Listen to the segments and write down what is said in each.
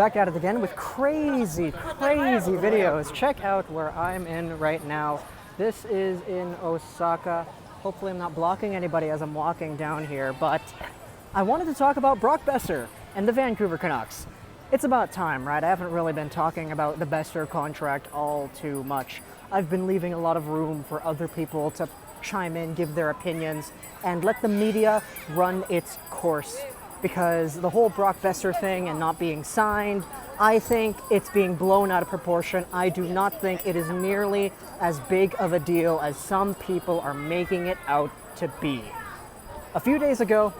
Back at it again with crazy videos. Check out where I'm in right now. This is in Osaka. Hopefully I'm not blocking anybody as I'm walking down here, but I wanted to talk about Brock Boeser and the Vancouver Canucks. It's about time, right? I haven't really been talking about the Boeser contract all too much. I've been leaving a lot of room for other people to chime in, give their opinions, and let the media run its course. Because the whole Brock Boeser thing and not being signed, I think it's being blown out of proportion. I do not think it is nearly as big of a deal as some people are making it out to be. A few days ago,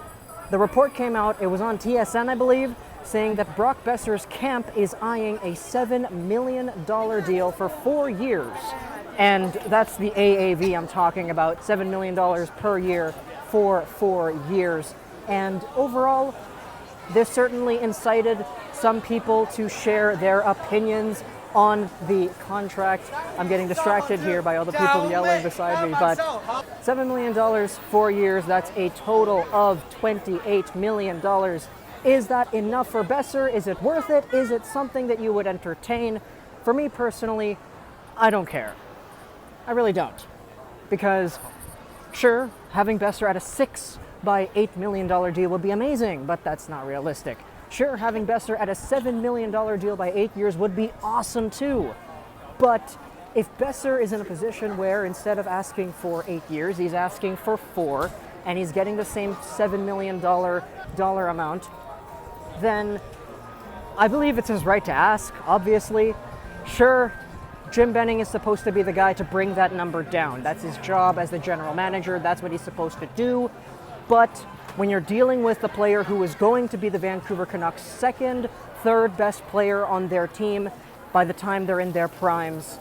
the report came out, it was on TSN, I believe, saying that Brock Boeser's camp is eyeing a $7 million deal for 4 years. And that's the AAV I'm talking about, $7 million per year for 4 years. And overall, this certainly incited some people to share their opinions on the contract. I'm getting distracted here by all the people yelling beside me, but $7 million, 4 years, that's a total of $28 million. Is that enough for Boeser? Is it worth it? Is it something that you would entertain? For me personally, I don't care. I really don't. Because, sure, having Boeser at a $6 by $8 million deal would be amazing, but that's not realistic. Sure, having Boeser at a $7 million deal by 8 years would be awesome too. But if Boeser is in a position where instead of asking for 8 years, he's asking for 4, and he's getting the same $7 million dollar amount, then I believe it's his right to ask, obviously. Sure, Jim Benning is supposed to be the guy to bring that number down. That's his job as the general manager. That's what he's supposed to do. But when you're dealing with the player who is going to be the Vancouver Canucks' second, third best player on their team by the time they're in their primes,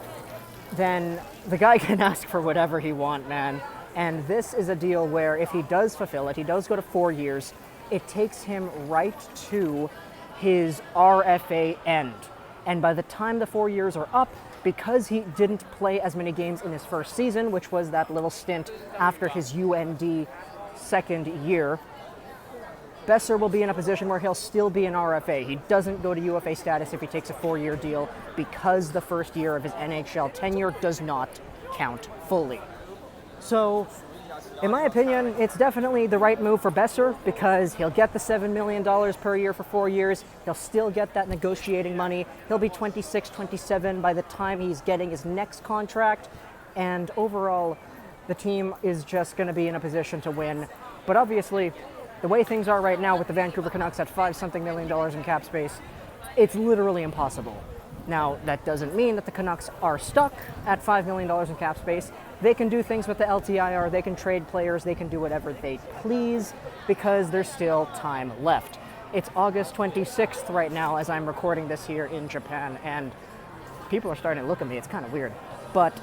then the guy can ask for whatever he wants, man. And this is a deal where if he does fulfill it, he does go to 4 years, it takes him right to his RFA end. And by the time the 4 years are up, because he didn't play as many games in his first season, which was that little stint after his UND second year, Boeser will be in a position where he'll still be an RFA. He doesn't go to UFA status if he takes a 4-year deal because the first year of his NHL tenure does not count fully. So, in my opinion, it's definitely the right move for Boeser because he'll get the $7 million per year for 4 years. He'll still get that negotiating money. He'll be 26, 27 by the time he's getting his next contract. And overall, the team is just going to be in a position to win. But obviously, the way things are right now with the Vancouver Canucks at $5-something million in cap space, it's literally impossible. Now, that doesn't mean that the Canucks are stuck at $5 million in cap space. They can do things with the LTIR, they can trade players, they can do whatever they please because there's still time left. It's August 26th right now as I'm recording this here in Japan, and people are starting to look at me. It's kind of weird. But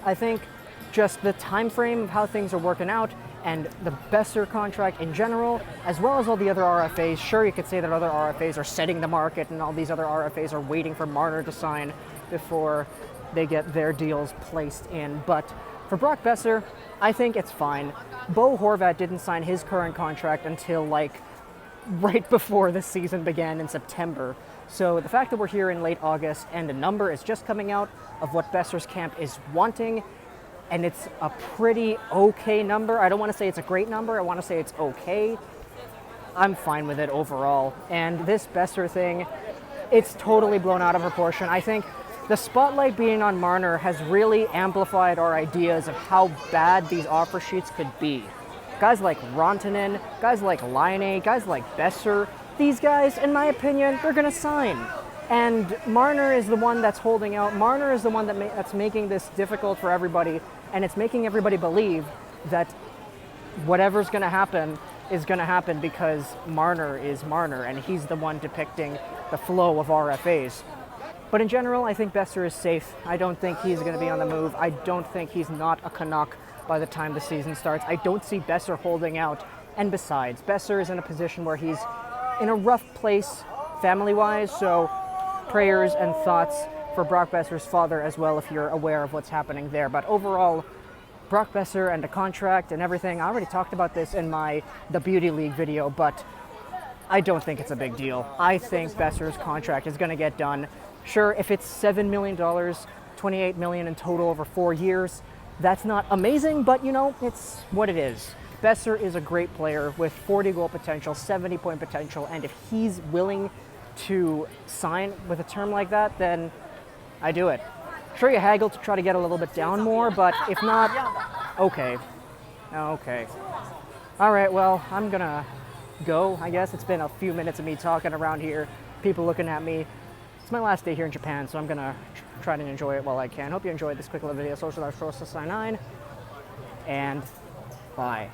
I think just the time frame of how things are working out and the Boeser contract in general, as well as all the other RFAs. Sure, you could say that other RFAs are setting the market and all these other RFAs are waiting for Marner to sign before they get their deals placed in. But for Brock Boeser, I think it's fine. Bo Horvat didn't sign his current contract until right before the season began in September. So the fact that we're here in late August and a number is just coming out of what Boeser's camp is wanting, and it's a pretty okay number. I don't want to say it's a great number. I want to say it's okay. I'm fine with it overall. And this Boeser thing, it's totally blown out of proportion. I think the spotlight being on Marner has really amplified our ideas of how bad these offer sheets could be. Guys like Rantanen, guys like Laine, guys like Boeser, these guys, in my opinion, they're going to sign. And Marner is the one that's holding out. Marner is the one that's making this difficult for everybody. And it's making everybody believe that whatever's going to happen is going to happen because Marner is Marner, and he's the one depicting the flow of RFAs. But in general, I think Boeser is safe. I don't think he's going to be on the move. I don't think he's not a Canuck by the time the season starts. I don't see Boeser holding out. And besides, Boeser is in a position where he's in a rough place family-wise, so prayers and thoughts for Brock Boeser's father as well if you're aware of what's happening there. But overall, Brock Boeser and the contract and everything, I already talked about this in the Beauty League video, but I don't think it's a big deal. I think Boeser's contract is going to get done. Sure, if it's $7 million, $28 million in total over 4 years, that's not amazing, but you know, it's what it is. Boeser is a great player with 40 goal potential, 70 point potential, and if he's willing to sign with a term like that, then I do it. Sure, you haggle to try to get a little bit down more, but if not, okay. Okay. All right, well, I'm gonna go, I guess. It's been a few minutes of me talking around here, people looking at me. It's my last day here in Japan, so I'm gonna try to enjoy it while I can. Hope you enjoyed this quick little video. Social Arts 9, and bye.